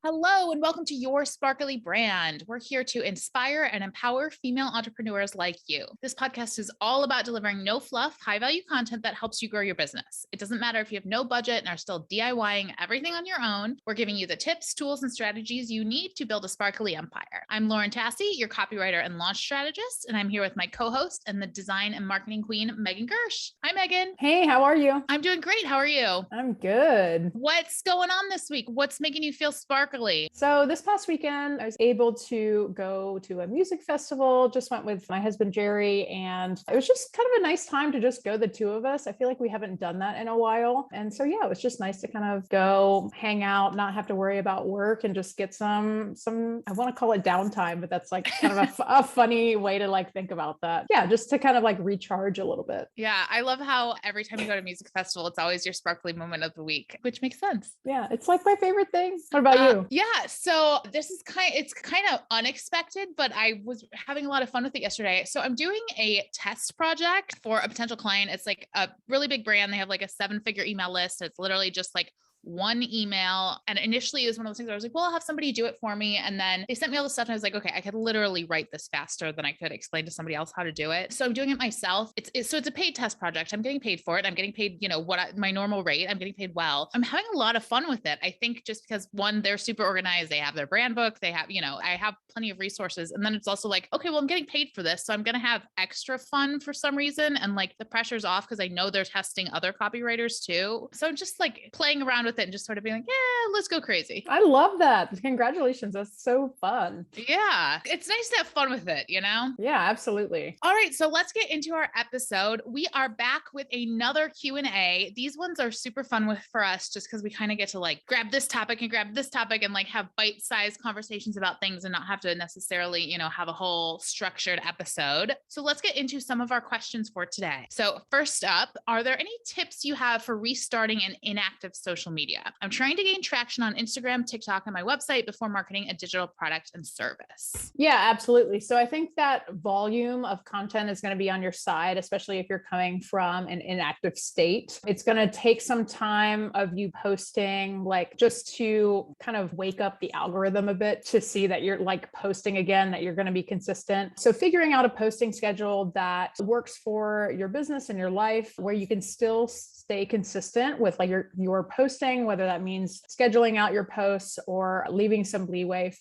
Hello, and welcome to Your Sparkly Brand. We're here to inspire and empower female entrepreneurs like you. This podcast is all about delivering no fluff, high value content that helps you grow your business. It doesn't matter if you have no budget and are still DIYing everything on your own. We're giving you the tips, tools, and strategies you need to build a sparkly empire. I'm Lauren Tassi, your copywriter and launch strategist, and I'm here with my co-host and the design and marketing queen, Megan Gersh. Hi, Megan. Hey, how are you? I'm doing great. How are you? I'm good. What's going on this week? What's making you feel sparkly? So this past weekend, I was able to go to a music festival, just went with my husband, Jerry, and it was just kind of a nice time to just go, the two of us. I feel like we haven't done that in a while. And so, yeah, it was just nice to kind of go hang out, not have to worry about work and just get some, I want to call it downtime, but that's like kind of a funny way to like think about that. Yeah, just to kind of like recharge a little bit. Yeah, I love how every time you go to a music festival, it's always your sparkly moment of the week, which makes sense. Yeah, it's like my favorite thing. What about you? Yeah, so this is it's kind of unexpected, but I was having a lot of fun with it yesterday. So I'm doing a test project for a potential client. It's like a really big brand. They have like a 7-figure email list. It's literally just like one email. And initially it was one of those things where I was like, well, I'll have somebody do it for me. And then they sent me all the stuff and I was like, okay, I could literally write this faster than I could explain to somebody else how to do it. So I'm doing it myself. So it's a paid test project. I'm getting paid for it. I'm getting paid, my normal rate. I'm getting paid well. I'm having a lot of fun with it. I think just because one, they're super organized. They have their brand book. They have, I have plenty of resources. And then it's also like, okay, well, I'm getting paid for this. So I'm going to have extra fun for some reason. And like the pressure's off because I know they're testing other copywriters too. So I'm just like playing around with it and just sort of being like, yeah, let's go crazy. I love that. Congratulations. That's so fun. Yeah. It's nice to have fun with it, Yeah, absolutely. All right. So let's get into our episode. We are back with another Q&A. These ones are super fun for us just because we kind of get to like grab this topic and like have bite-sized conversations about things and not have to necessarily, have a whole structured episode. So let's get into some of our questions for today. So first up, are there any tips you have for restarting an inactive social media? I'm trying to gain traction on Instagram, TikTok, and my website before marketing a digital product and service. Yeah, absolutely. So I think that volume of content is going to be on your side, especially if you're coming from an inactive state. It's going to take some time of you posting, like just to kind of wake up the algorithm a bit to see that you're like posting again, that you're going to be consistent. So figuring out a posting schedule that works for your business and your life, where you can still stay consistent with like your posting, whether that means scheduling out your posts or leaving some leeway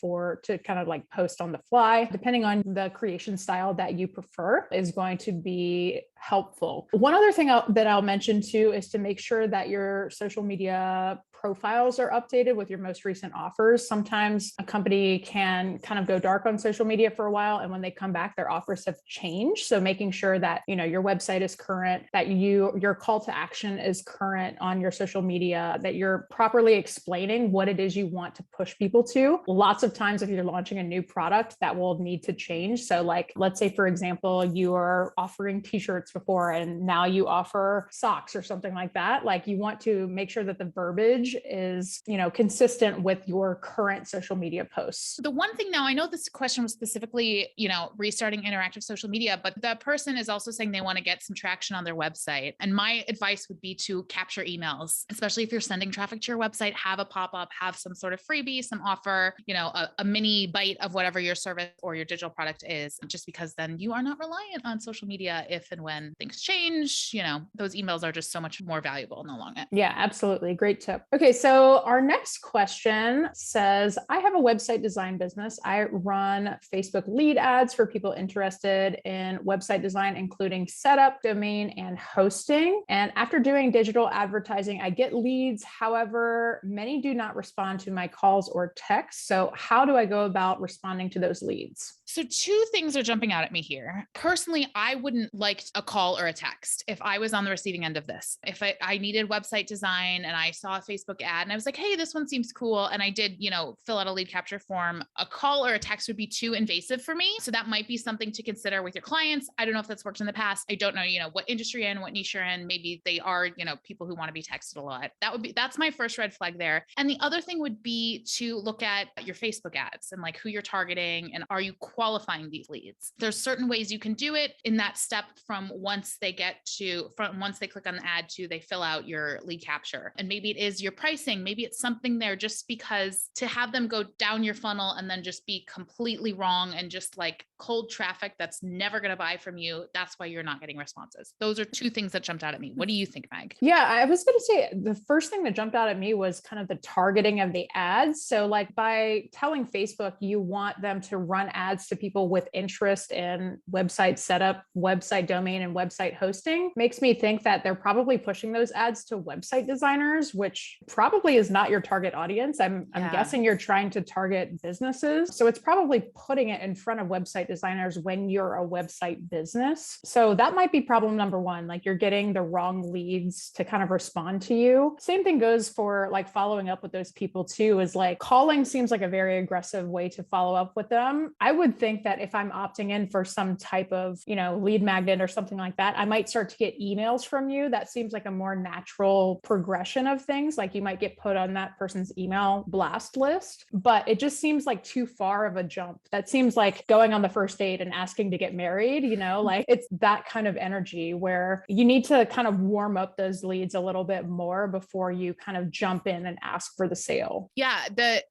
to kind of like post on the fly, depending on the creation style that you prefer, is going to be helpful. One other thing that I'll mention too is to make sure that your social media profiles are updated with your most recent offers. Sometimes a company can kind of go dark on social media for a while, and when they come back, their offers have changed. So making sure that, your website is current, that your call to action is current on your social media, that you're properly explaining what it is you want to push people to. Lots of times, if you're launching a new product, that will need to change. So like, let's say, for example, you are offering t-shirts before and now you offer socks or something like that. Like you want to make sure that the verbiage is, consistent with your current social media posts. The one thing now, I know this question was specifically, restarting interactive social media, but the person is also saying they want to get some traction on their website. And my advice would be to capture emails, especially if you're sending traffic to your website, have a pop-up, have some sort of freebie, some offer, a mini bite of whatever your service or your digital product is, just because then you are not reliant on social media if and when things change. Those emails are just so much more valuable in the long run. Yeah, absolutely. Great tip. Okay, so our next question says, I have a website design business. I run Facebook lead ads for people interested in website design, including setup, domain, and hosting. And after doing digital advertising, I get leads. However, many do not respond to my calls or texts. So how do I go about responding to those leads? So 2 things are jumping out at me here. Personally, I wouldn't like a call or a text if I was on the receiving end of this. If I needed website design and I saw a Facebook ad and I was like, hey, this one seems cool, and I did, fill out a lead capture form, a call or a text would be too invasive for me. So that might be something to consider with your clients. I don't know if that's worked in the past. I don't know, what industry you're in, what niche you're in. Maybe they are, people who want to be texted a lot. That's my first red flag there. And the other thing would be to look at your Facebook ads and like who you're targeting and are you qualifying these leads. There's certain ways you can do it in that step from once they click on the ad to they fill out your lead capture. And maybe it is your pricing. Maybe it's something there, just because to have them go down your funnel and then just be completely wrong and just like cold traffic that's never going to buy from you. That's why you're not getting responses. Those are two things that jumped out at me. What do you think, Meg? Yeah, I was going to say the first thing that jumped out at me was kind of the targeting of the ads. So like by telling Facebook you want them to run ads to people with interest in website setup, website domain, and website hosting, makes me think that they're probably pushing those ads to website designers, which probably is not your target audience. I'm guessing you're trying to target businesses. So it's probably putting it in front of website designers when you're a website business. So that might be problem number one. Like you're getting the wrong leads to kind of respond to you. Same thing goes for like following up with those people too, is like calling seems like a very aggressive way to follow up with them. I would think that if I'm opting in for some type of, lead magnet or something like that, I might start to get emails from you. That seems like a more natural progression of things. Like you might get put on that person's email blast list, but it just seems like too far of a jump. That seems like going on the first date and asking to get married, like it's that kind of energy where you need to kind of warm up those leads a little bit more before you kind of jump in and ask for the sale. Yeah.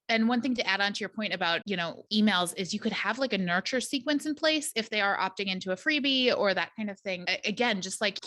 And one thing to add on to your point about, emails is you could have like a nurture sequence in place if they are opting into a freebie or that kind of thing. Again, just like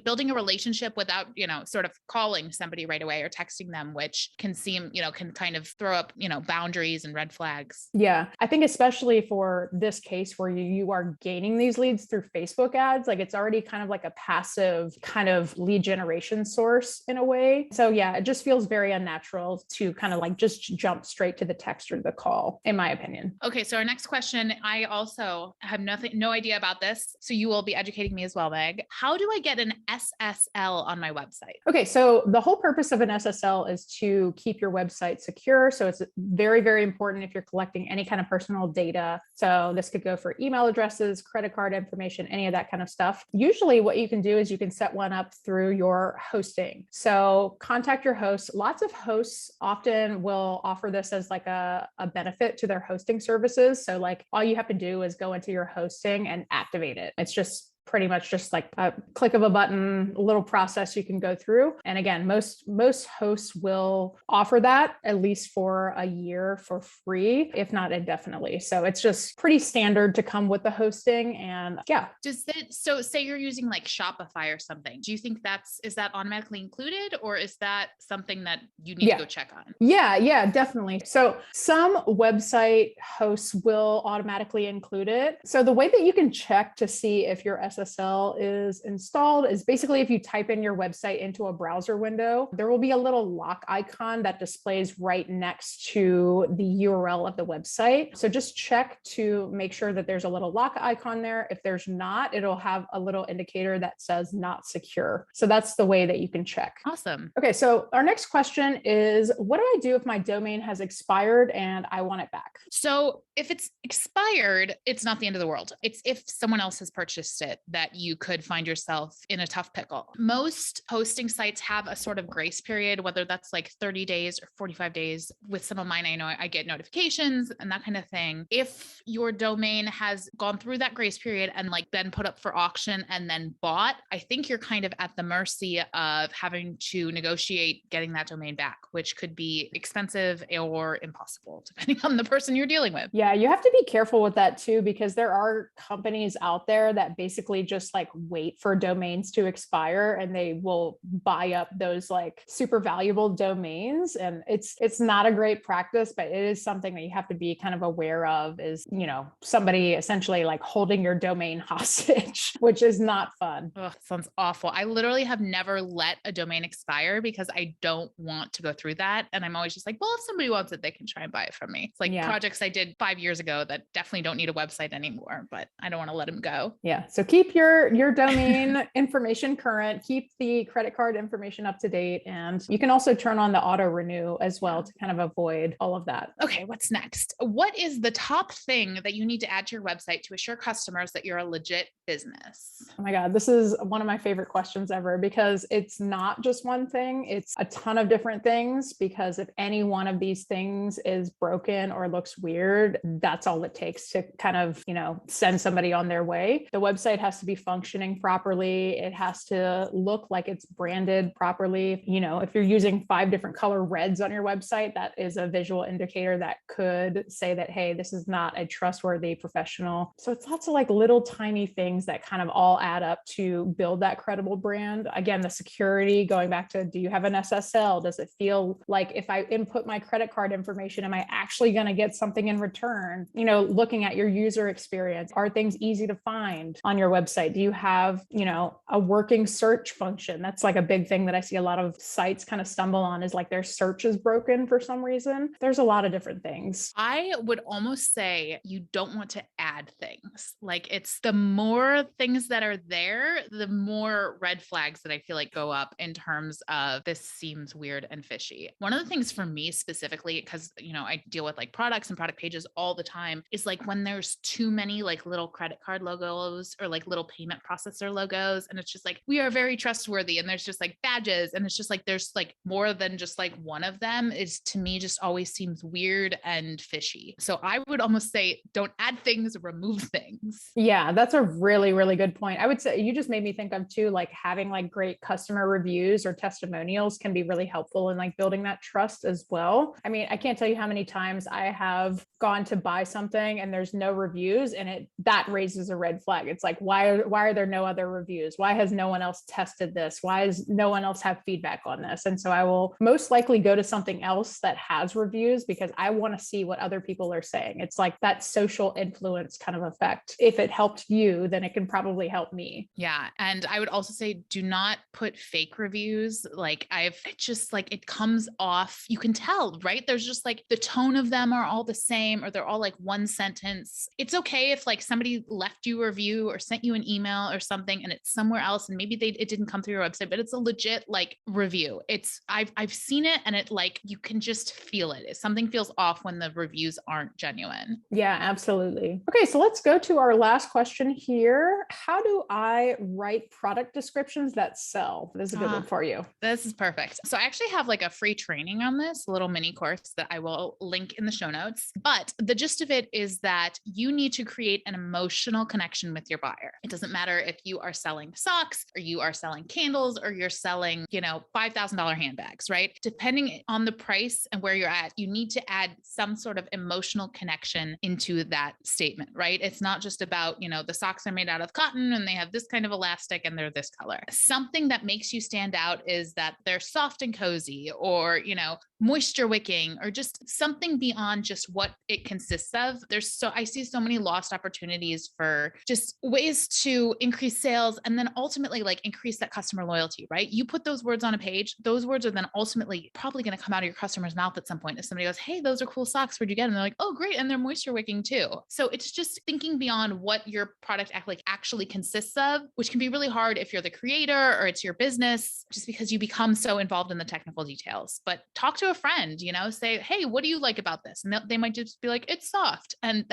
building a relationship without, sort of calling somebody right away or texting them, which can seem, can kind of throw up, boundaries and red flags. Yeah. I think especially for this case where you are gaining these leads through Facebook ads, like it's already kind of like a passive kind of lead generation source in a way. So yeah, it just feels very unnatural to kind of like just jump straight to the text or the call, in my opinion. Okay. So our next question, I also have no idea about this. So you will be educating me as well, Meg. How do I get an SSL on my website? Okay. So the whole purpose of an SSL is to keep your website secure. So it's very, very important if you're collecting any kind of personal data. So this could go for email addresses, credit card information, any of that kind of stuff. Usually what you can do is you can set one up through your hosting. So contact your host. Lots of hosts often will offer this as like a benefit to their hosting services. So like all you have to do is go into your hosting and activate it. It's just pretty much just like a click of a button, a little process you can go through. And again, most hosts will offer that at least for a year for free, if not indefinitely. So it's just pretty standard to come with the hosting. And yeah. So say you're using like Shopify or something. Do you think is that automatically included, or is that something that you need to go check on? Yeah, definitely. So some website hosts will automatically include it. So the way that you can check to see if your SSL is installed is basically if you type in your website into a browser window, there will be a little lock icon that displays right next to the URL of the website. So just check to make sure that there's a little lock icon there. If there's not, it'll have a little indicator that says not secure. So that's the way that you can check. Awesome. Okay, so our next question is, what do I do if my domain has expired and I want it back? So if it's expired, it's not the end of the world. It's if someone else has purchased it that you could find yourself in a tough pickle. Most hosting sites have a sort of grace period, whether that's like 30 days or 45 days. With some of mine, I know I get notifications and that kind of thing. If your domain has gone through that grace period and like then put up for auction and then bought, I think you're kind of at the mercy of having to negotiate getting that domain back, which could be expensive or impossible, depending on the person you're dealing with. Yeah, you have to be careful with that too, because there are companies out there that basically just like wait for domains to expire and they will buy up those like super valuable domains. And it's not a great practice, but it is something that you have to be kind of aware of, is, somebody essentially like holding your domain hostage, which is not fun. Oh, sounds awful. I literally have never let a domain expire because I don't want to go through that. And I'm always just like, well, if somebody wants it, they can try and buy it from me. It's like projects I did 5 years ago that definitely don't need a website anymore, but I don't want to let them go. Yeah. So keep your domain information current, keep the credit card information up to date. And you can also turn on the auto renew as well to kind of avoid all of that. Okay. What's next? What is the top thing that you need to add to your website to assure customers that you're a legit business? Oh my God, this is one of my favorite questions ever, because it's not just one thing. It's a ton of different things, because if any one of these things is broken or looks weird, that's all it takes to kind of, send somebody on their way. The website has has to be functioning properly. It has to look like it's branded properly. You know, if you're using 5 different color reds on your website, that is a visual indicator that could say that, hey, this is not a trustworthy professional. So it's lots of like little tiny things that kind of all add up to build that credible brand. Again, the security, going back to, do you have an SSL? Does it feel like if I input my credit card information, am I actually going to get something in return? You know, looking at your user experience, are things easy to find on your website? Do you have, you know, a working search function? That's like a big thing that I see a lot of sites kind of stumble on, is like their search is broken for some reason. There's a lot of different things. I would almost say you don't want to add things. Like, it's the more things that are there, the more red flags that I feel like go up in terms of, this seems weird and fishy. One of the things for me specifically, because, you know, I deal with like products and product pages all the time, is like when there's too many like little credit card logos or like little payment processor logos. And it's just like, we are very trustworthy. And there's just like badges. And it's just like, there's like more than just like one of them, is to me just always seems weird and fishy. So I would almost say, don't add things, remove things. Yeah, that's a really, really good point. I would say, you just made me think of too, like having like great customer reviews or testimonials can be really helpful in like building that trust as well. I mean, I can't tell you how many times I have gone to buy something and there's no reviews, and that raises a red flag. It's like, why are there no other reviews? Why has no one else tested this? Why does no one else have feedback on this? And so I will most likely go to something else that has reviews, because I want to see what other people are saying. It's like that social influence kind of effect. If it helped you, then it can probably help me. Yeah. And I would also say, do not put fake reviews. Like, it just like, it comes off, you can tell, right? There's just like the tone of them are all the same, or they're all like one sentence. It's okay if like somebody left you a review or sent you an email or something and it's somewhere else, and maybe it didn't come through your website, but it's a legit like review. I've seen it, and it like, you can just feel it. Something feels off when the reviews aren't genuine. Yeah, absolutely. Okay, so let's go to our last question here. How do I write product descriptions that sell? This is a good one for you. This is perfect. So I actually have like a free training on this, a little mini course that I will link in the show notes. But the gist of it is that you need to create an emotional connection with your buyer. It doesn't matter if you are selling socks, or you are selling candles, or you're selling, you know, $5,000 handbags, right? Depending on the price and where you're at, you need to add some sort of emotional connection into that statement, right? It's not just about, you know, the socks are made out of cotton and they have this kind of elastic and they're this color. Something that makes you stand out is that they're soft and cozy, or, you know, moisture wicking, or just something beyond just what it consists of. I see so many lost opportunities for just ways to increase sales, and then ultimately like increase that customer loyalty, right? You put those words on a page, those words are then ultimately probably going to come out of your customer's mouth at some point. If somebody goes, hey, those are cool socks, where'd you get them? They're like, oh, great. And they're moisture wicking too. So it's just thinking beyond what your product actually consists of, which can be really hard if you're the creator or it's your business, just because you become so involved in the technical details. But talk to a friend, you know, say, hey, what do you like about this? And they might just be like, it's soft. And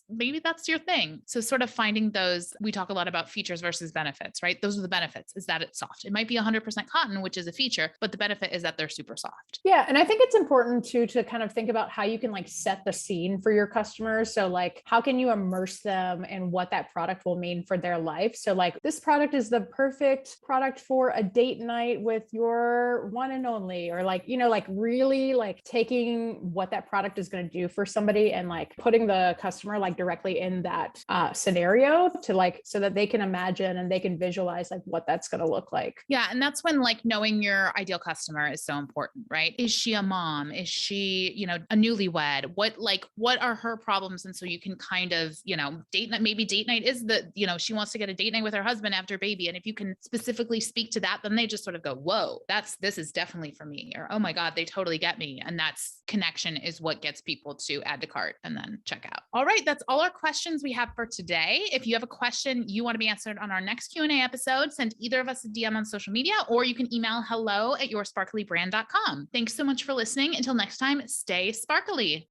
maybe that's your thing. So sort of finding those, we talk a lot about features versus benefits, right? Those are the benefits, is that it's soft. It might be 100% cotton, which is a feature, but the benefit is that they're super soft. Yeah. And I think it's important too, to kind of think about how you can like set the scene for your customers. So like, how can you immerse them in what that product will mean for their life? So like, this product is the perfect product for a date night with your one and only, or like, you know, like really like taking what that product is going to do for somebody and like putting the customer like directly in that scenario, to like, so that they can imagine and they can visualize like what that's going to look like. Yeah. And that's when like knowing your ideal customer is so important, right? Is she a mom? Is she, you know, a newlywed? What are her problems? And so you can kind of, you know, maybe date night is you know, she wants to get a date night with her husband after baby. And if you can specifically speak to that, then they just sort of go, whoa, this is definitely for me. Or, oh my God, they totally get me. And that's connection is what gets people to add to cart and then check out. All right. That's all our questions we have for today. If you have a question you want to be answered on our next Q&A episode, send either of us a DM on social media, or you can email hello@yoursparklybrand.com. Thanks so much for listening. Until next time, stay sparkly.